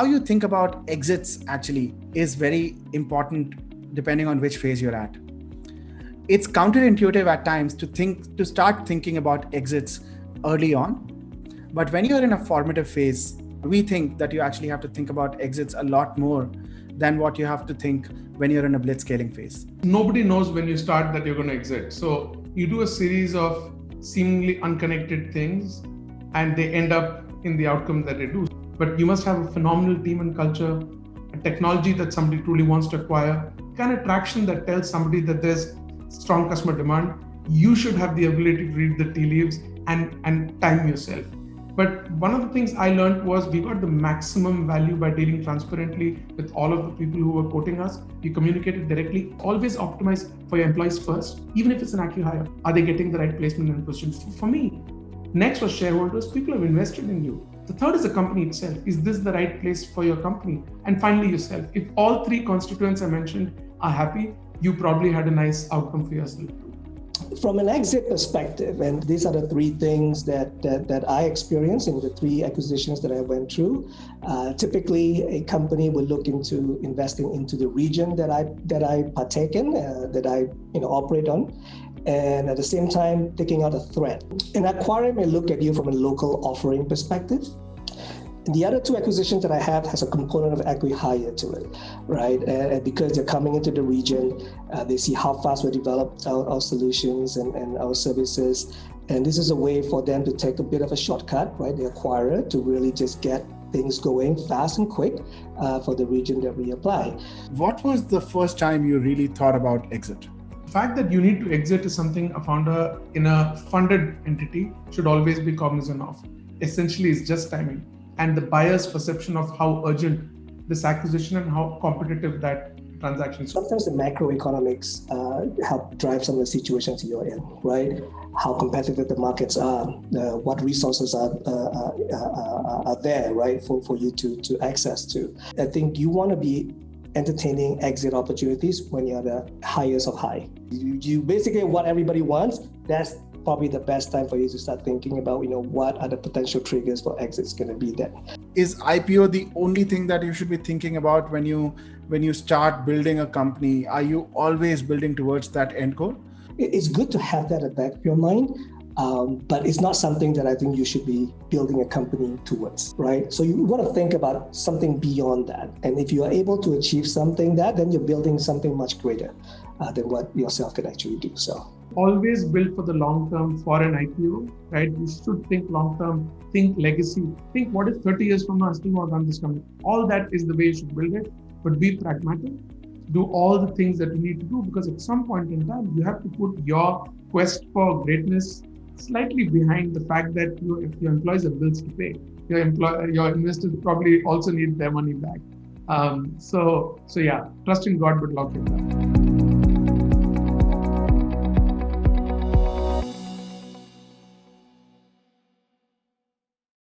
how you think about exits actually is very important depending on which phase you're at. It's counterintuitive at times to start thinking about exits early on. But when you're in a formative phase, we think that you actually have to think about exits a lot more than what you have to think when you're in a blitzscaling phase. Nobody knows when you start that you're going to exit. So you do a series of seemingly unconnected things and they end up in the outcome that they do. But you must have a phenomenal team and culture, a technology that somebody truly wants to acquire, kind of traction that tells somebody that there's strong customer demand. You should have the ability to read the tea leaves and time yourself. But one of the things I learned was we got the maximum value by dealing transparently with all of the people who were quoting us. You communicated directly. Always optimize for your employees first, even if it's an acqui-hire. Are they getting the right placement and position? For me, next was shareholders. People have invested in you. The third is the company itself. Is this the right place for your company? And finally, yourself. If all three constituents I mentioned are happy, you probably had a nice outcome for yourself. From an exit perspective, and these are the three things that I experienced in the three acquisitions that I went through. Typically, a company would look into investing into the region that I partake in, that I operate on, and at the same time taking out a threat. An acquirer may look at you from a local offering perspective. The other two acquisitions that I have has a component of acqui-hire to it, right? And because they're coming into the region, they see how fast we develop our solutions and our services. And this is a way for them to take a bit of a shortcut, right? The acquirer to really just get things going fast and quick for the region that we apply. What was the first time you really thought about exit? The fact that you need to exit is something a founder in a funded entity should always be cognizant of. Essentially, it's just timing. And the buyer's perception of how urgent this acquisition and how competitive that transaction is. Sometimes the macroeconomics help drive some of the situations you're in, right? How competitive the markets are, what resources are there, right, for you to access to. I think you want to be entertaining exit opportunities when you're the highest of high. You basically what everybody wants. That's probably the best time for you to start thinking about, what are the potential triggers for exits going to be then. Is IPO the only thing that you should be thinking about when you start building a company? Are you always building towards that end goal? It's good to have that at the back of your mind, but it's not something that I think you should be building a company towards, right? So you want to think about something beyond that. And if you are able to achieve something then you're building something much greater than what yourself can actually do. So always build for the long term for an IPO, right? You should think long term, think legacy, think what if 30 years from now I still want to run this company. All that is the way you should build it, but be pragmatic. Do all the things that you need to do, because at some point in time, you have to put your quest for greatness slightly behind the fact that if your employees have bills to pay, your investors probably also need their money back. So yeah, trust in God, but lock it down.